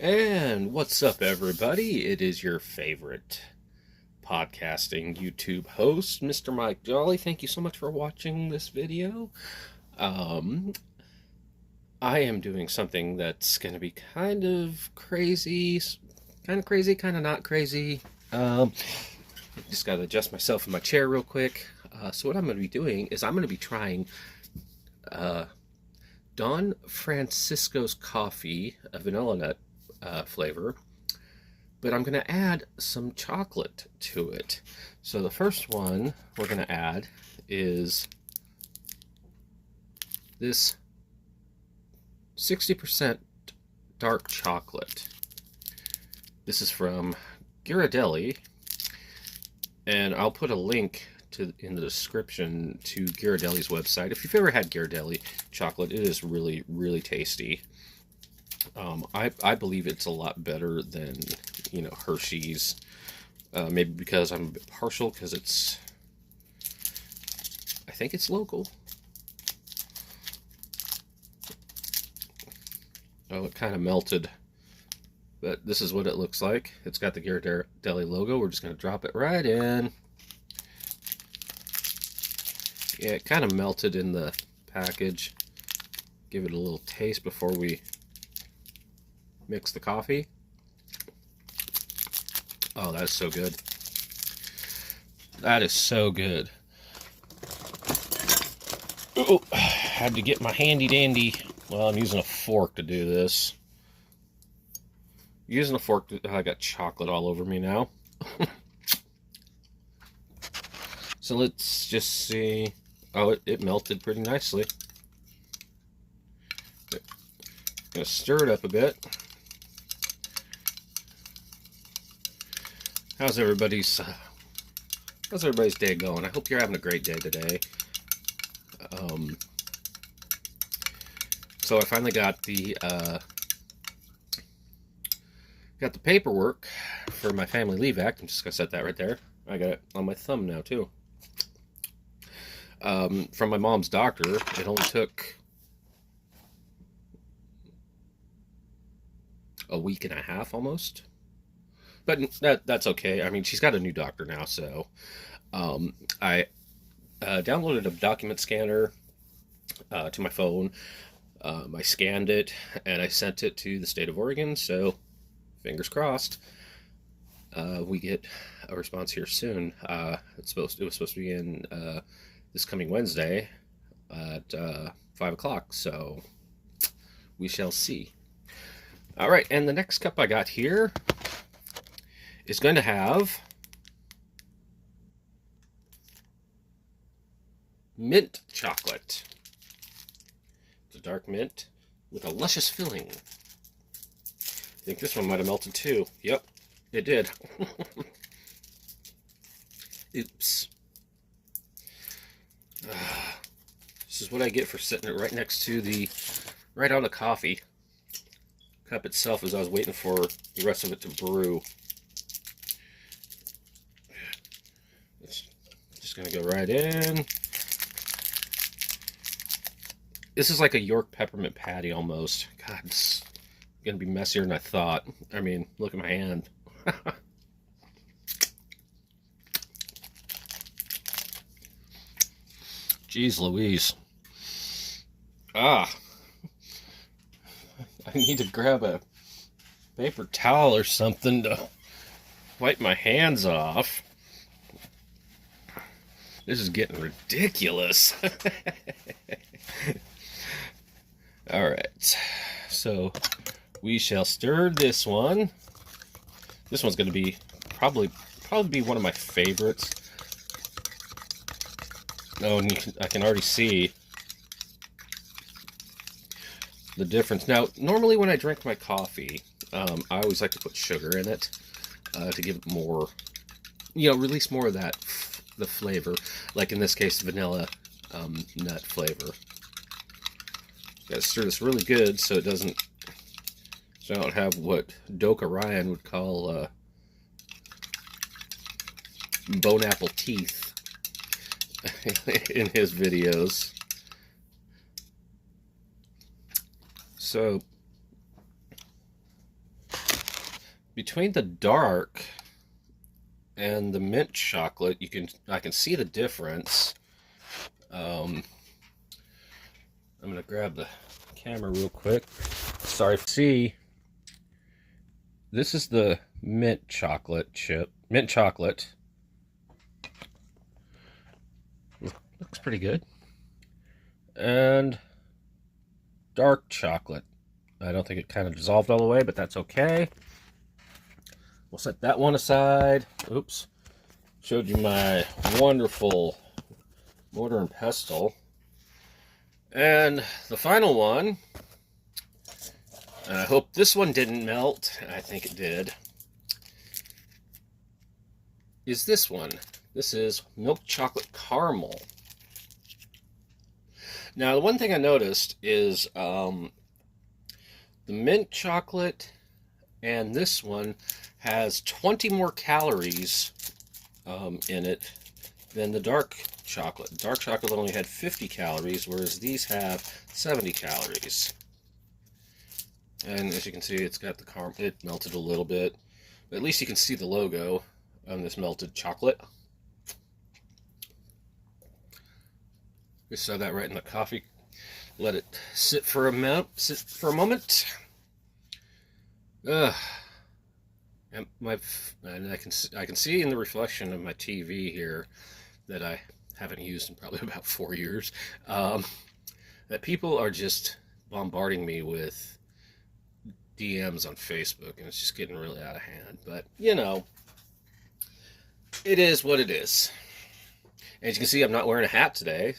And what's up, everybody? It is your favorite podcasting YouTube host, Mr. Mike Jolly. Thank you so much for watching this video. I am doing something that's going to be kind of crazy, kind of not crazy. Just got to adjust myself in my chair real quick. So what I'm going to be doing is I'm going to be trying Don Francisco's coffee, a vanilla nut flavor, but I'm going to add some chocolate to it. So the first one we're going to add is this 60% dark chocolate. This is from Ghirardelli, and I'll put a link in the description to Ghirardelli's website. If you've ever had Ghirardelli chocolate, it is really, really tasty. I believe it's a lot better than, Hershey's. Maybe because I'm a bit partial, because I think it's local. Oh, it kind of melted. But this is what it looks like. It's got the Ghirardelli logo. We're just going to drop it right in. Yeah, it kind of melted in the package. Give it a little taste before we mix the coffee. Oh, that's so good. That is so good. Oh, had to get my handy dandy. Well, I'm using a fork to do this. Using a fork, I got chocolate all over me now. So let's just see. Oh, it melted pretty nicely. Gonna stir it up a bit. How's everybody's day going? I hope you're having a great day today. So I finally got the paperwork for my Family Leave Act. I'm just gonna set that right there. I got it on my thumb now too. From my mom's doctor. It only took a week and a half almost. But that's okay. I mean, she's got a new doctor now, so I downloaded a document scanner to my phone. I scanned it, and I sent it to the state of Oregon, so fingers crossed we get a response here soon. It was supposed to be in this coming Wednesday at 5 o'clock, so we shall see. All right, and the next cup I got here is going to have mint chocolate. It's a dark mint with a luscious filling. I think this one might have melted too. Yep, it did. Oops. This is what I get for setting it right next to right on the coffee cup itself, as I was waiting for the rest of it to brew. It's just gonna go right in. This is like a York peppermint patty almost. God, it's gonna be messier than I thought. I mean, look at my hand. Jeez Louise. I need to grab a paper towel or something to wipe my hands off. This is getting ridiculous. All right, so we shall stir this one. This one's going to be probably be one of my favorites. Oh, and I can already see the difference. Now, normally when I drink my coffee, I always like to put sugar in it to give it more, release more of the flavor. Like in this case, vanilla nut flavor. Got to stir this really good so it doesn't, so I don't have what Doka Ryan would call bone apple teeth in his videos. So between the dark and the mint chocolate, I can see the difference. I'm gonna grab the camera real quick. Sorry. See, this is the mint chocolate chip. Mint chocolate. Looks pretty good. And dark chocolate. I don't think it kind of dissolved all the way, but that's okay. We'll set that one aside. Oops. Showed you my wonderful mortar and pestle. And the final one, and I hope this one didn't melt, I think it did, is this one. This is milk chocolate caramel. Now, the one thing I noticed is the mint chocolate and this one has 20 more calories in it than the dark chocolate. The dark chocolate only had 50 calories, whereas these have 70 calories. And as you can see, it's got the caramel. It melted a little bit, but at least you can see the logo on this melted chocolate. Just set that right in the coffee. Let it sit for a moment. And I can see in the reflection of my TV here that I haven't used in probably about 4 years, that people are just bombarding me with DMs on Facebook, and it's just getting really out of hand. But, you know, it is what it is. And as you can see, I'm not wearing a hat today,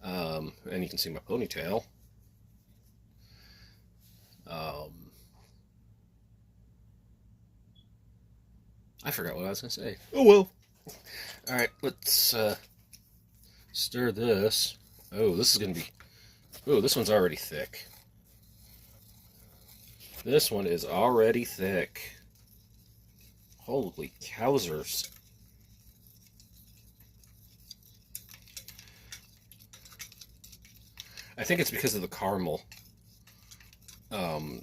and you can see my ponytail. I forgot what I was going to say. Oh, well. All right, let's stir this. Oh, this is going to be... Oh, this one's already thick. This one is already thick. Holy cowsers. I think it's because of the caramel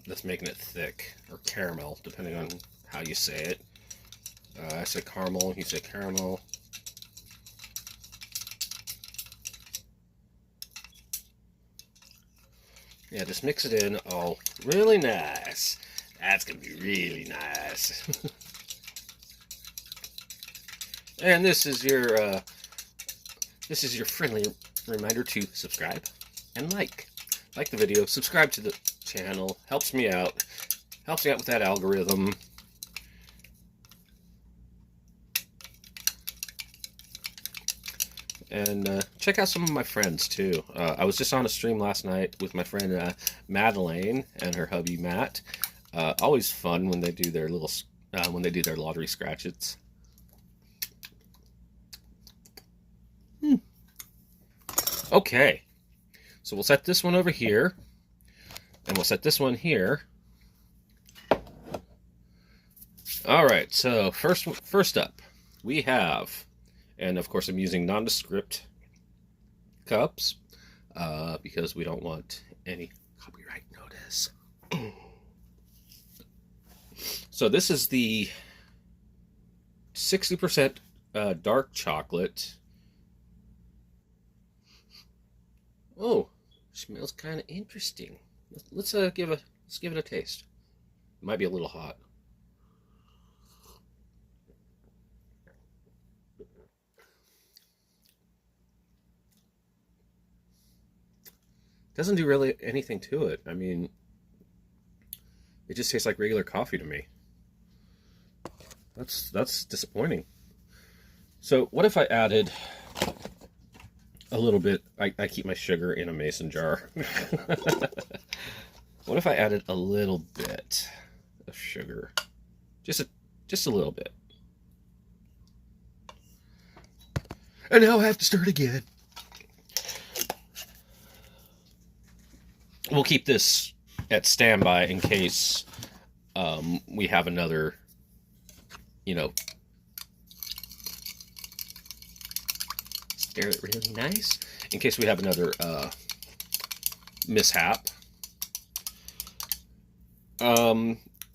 that's making it thick, or caramel, depending on how you say it. I say caramel, you say caramel. Yeah, just mix it in. Oh, really nice. That's going to be really nice. And this is your friendly reminder to subscribe and like the video, subscribe to the channel. Helps me out with that algorithm. And check out some of my friends too. I was just on a stream last night with my friend Madeleine and her hubby Matt. Always fun when they do their their lottery scratches. Okay, so we'll set this one over here, and we'll set this one here. All right. So first up, we have. And of course, I'm using nondescript cups because we don't want any copyright notice. So this is the 60% dark chocolate. Oh, smells kind of interesting. Let's give it a taste. It might be a little hot. Doesn't do really anything to it. I mean, it just tastes like regular coffee to me. That's disappointing. So what if I added a little bit? I keep my sugar in a mason jar. What if I added a little bit of sugar? Just a little bit. And now I have to stir it again. We'll keep this at standby in case we have another, stir it really nice. In case we have another mishap.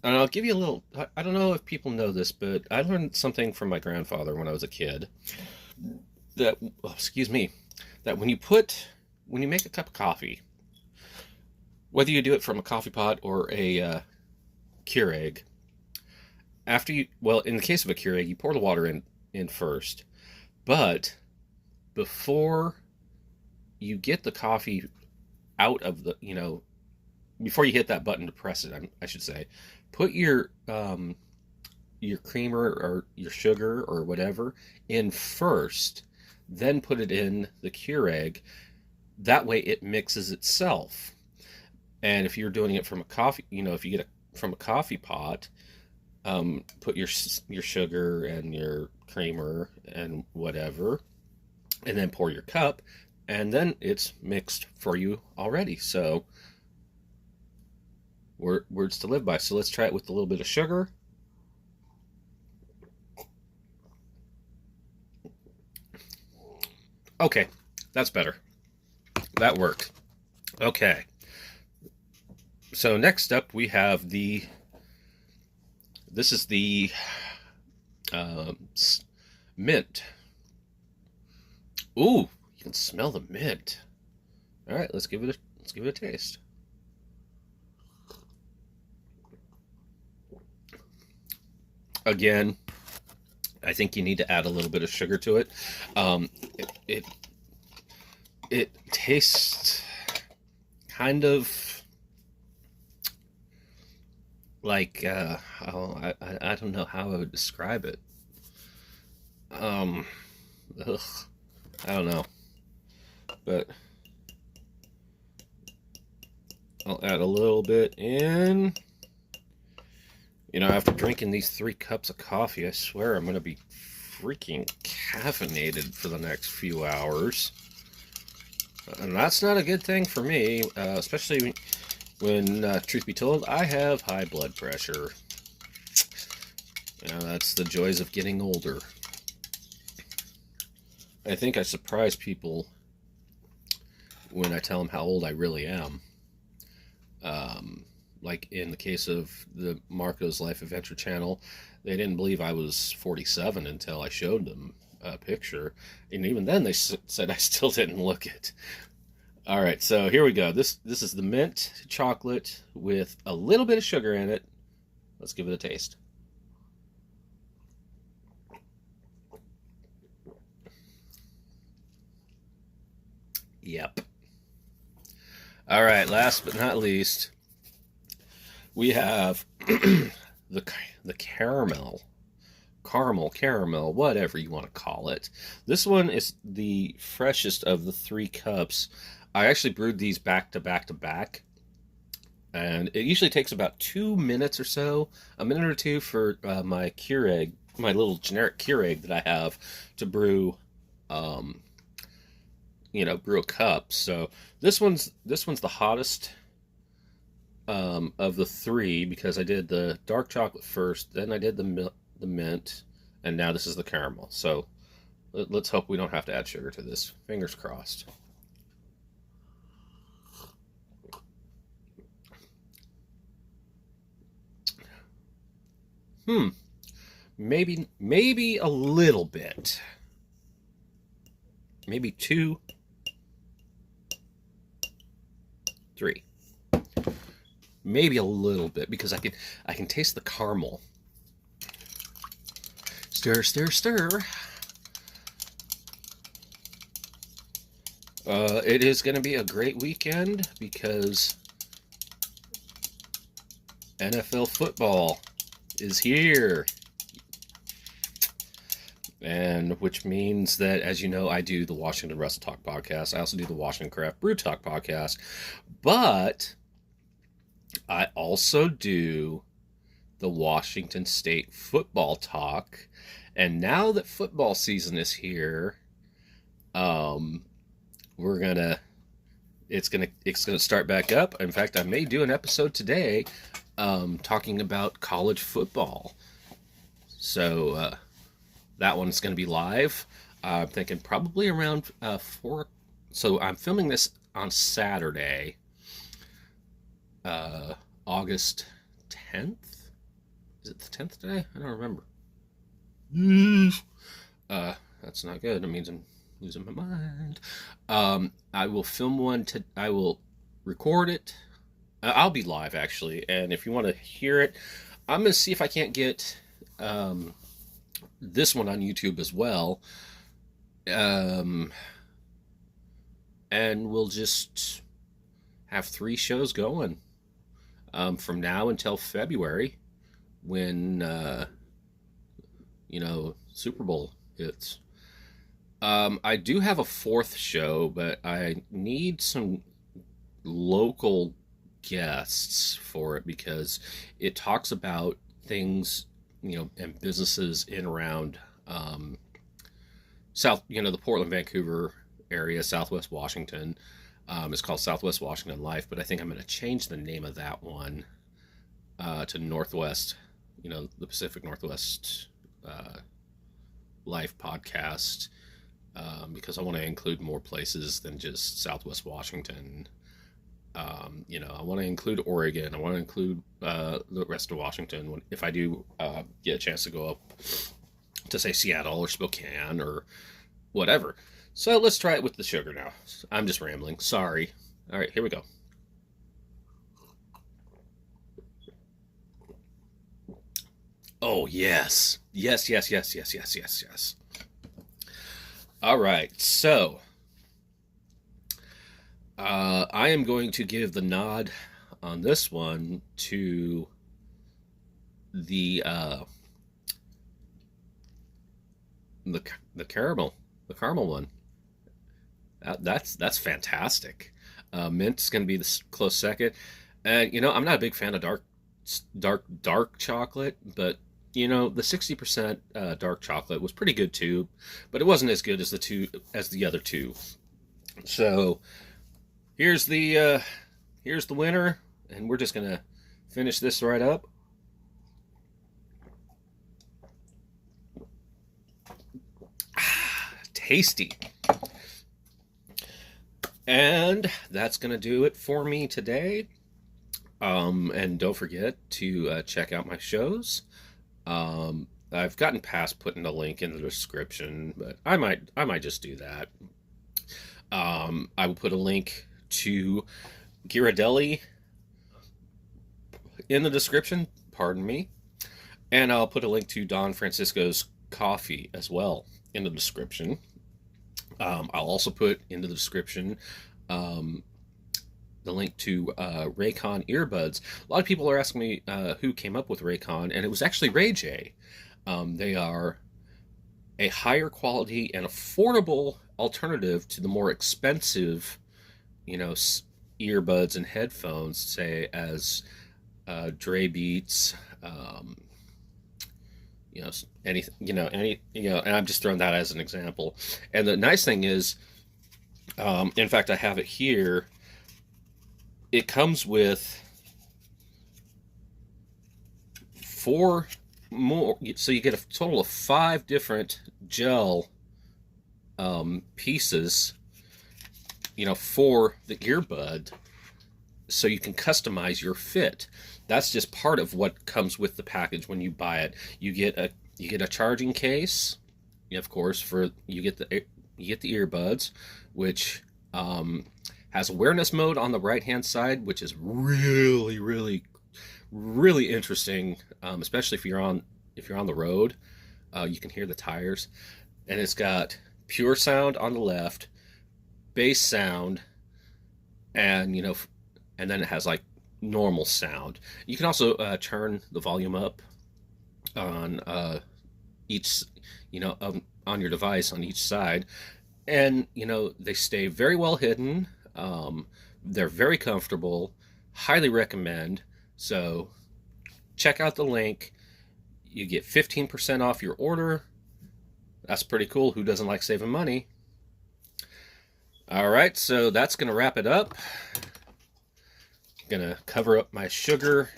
And I'll give you a little. I don't know if people know this, but I learned something from my grandfather when I was a kid. That, oh, excuse me, that when you make a cup of coffee, whether you do it from a coffee pot or a Keurig, in the case of a Keurig, you pour the water in first, but before you get the coffee out of the, before you hit that button to press it, I should say, put your creamer or your sugar or whatever in first, then put it in the Keurig. That way it mixes itself. And if you're doing it from a coffee, if you get it from a coffee pot, put your sugar and your creamer and whatever, and then pour your cup, and then it's mixed for you already. So words to live by. So let's try it with a little bit of sugar. Okay, that's better. That worked. Okay. So next up we have this is the mint. Ooh, you can smell the mint. All right, let's give it a taste. Again, I think you need to add a little bit of sugar to it. It tastes kind of like I don't know how I would describe it. Ugh, I don't know, but I'll add a little bit in. After drinking these 3 cups of coffee, I swear I'm going to be freaking caffeinated for the next few hours. And that's not a good thing for me, especially when, truth be told, I have high blood pressure. That's the joys of getting older. I think I surprise people when I tell them how old I really am. Like in the case of the Marco's Life Adventure channel, they didn't believe I was 47 until I showed them a picture. And even then they said I still didn't look it. All right, so here we go. This is the mint chocolate with a little bit of sugar in it. Let's give it a taste. Yep. All right, last but not least, we have the caramel, whatever you want to call it. This one is the freshest of the 3 cups. I actually brewed these back to back to back, and it usually takes about 2 minutes or so, a minute or 2 for my Keurig, my little generic Keurig that I have to brew, brew a cup. So this one's the hottest of the 3 because I did the dark chocolate first, then I did the mint, and now this is the caramel. So let's hope we don't have to add sugar to this. Fingers crossed. Maybe a little bit. Maybe 2, 3. Maybe a little bit because I can taste the caramel. Stir, stir, stir. It is going to be a great weekend because NFL football is here. And which means that, as you know, I do the Washington Wrestle Talk podcast. I also do the Washington Craft Brew Talk podcast. But I also do the Washington State football talk. And now that football season is here, it's gonna start back up. In fact, I may do an episode today talking about college football. So that one's going to be live. I'm thinking probably around 4. So I'm filming this on Saturday, August 10th. Is it the 10th today? I don't remember. That's not good. It means I'm losing my mind. I will film one. I will record it. I'll be live, actually. And if you want to hear it, I'm going to see if I can't get this one on YouTube as well. And we'll just have 3 shows going from now until February when, Super Bowl hits. I do have a 4th show, but I need some local guests for it because it talks about things, and businesses in around the Portland, Vancouver area, Southwest Washington. It's called Southwest Washington Life, but I think I'm going to change the name of that one to Northwest, the Pacific Northwest Life podcast, because I want to include more places than just Southwest Washington. I want to include Oregon. I want to include the rest of Washington if I do get a chance to go up to, say, Seattle or Spokane or whatever. So let's try it with the sugar now. I'm just rambling. Sorry. All right, here we go. Oh, yes. Yes. All right, so I am going to give the nod on this one to the caramel one. That's fantastic. Mint's going to be the close second. And I'm not a big fan of dark chocolate, but the 60% dark chocolate was pretty good too, but it wasn't as good as the other two. So here's the winner, and we're just gonna finish this right up. Tasty. And that's gonna do it for me today. And don't forget to check out my shows. I've gotten past putting a link in the description, but I might just do that. I will put a link to Ghirardelli in the description, pardon me, and I'll put a link to Don Francisco's coffee as well in the description. I'll also put into the description the link to RayCon earbuds. A lot of people are asking me who came up with RayCon, and it was actually Ray J. They are a higher quality and affordable alternative to the more expensive, earbuds and headphones, say as Dre Beats, and I'm just throwing that as an example. And the nice thing is, in fact, I have it here. It comes with 4 more, so you get a total of 5 different gel pieces, for the earbud, so you can customize your fit. That's just part of what comes with the package when you buy it. You get a charging case, of course, you get the earbuds, which has awareness mode on the right hand side, which is really, really, really interesting, especially if you're on the road. You can hear the tires, and it's got pure sound on the left, bass sound, and and then it has like normal sound. You can also turn the volume up on each, on your device on each side, and they stay very well hidden. They're very comfortable. Highly recommend. So check out the link. You get 15% off your order. That's pretty cool. Who doesn't like saving money? All right, so that's going to wrap it up. Going to cover up my sugar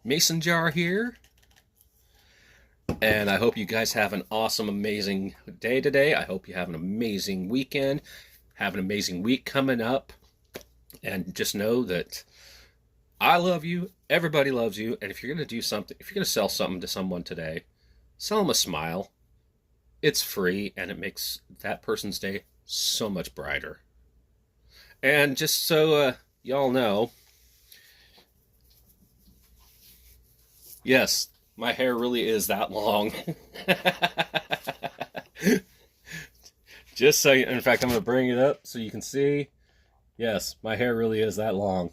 mason jar here. And I hope you guys have an awesome, amazing day today. I hope you have an amazing weekend. Have an amazing week coming up. And just know that I love you. Everybody loves you. And if you're going to do something, if you're going to sell something to someone today, sell them a smile. It's free and it makes that person's day so much brighter. And just so y'all know, yes, my hair really is that long. Just so, in fact, I'm going to bring it up so you can see. Yes, my hair really is that long.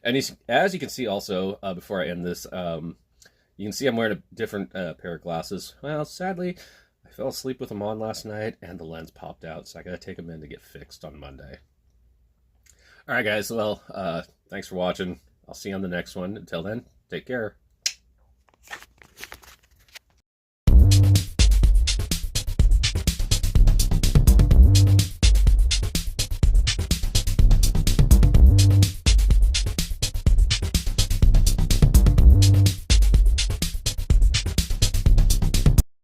And as you can see also, before I end this, you can see I'm wearing a different pair of glasses. Well, sadly, I fell asleep with them on last night and the lens popped out, so I got to take them in to get fixed on Monday. All right, guys. Well, thanks for watching. I'll see you on the next one. Until then, take care.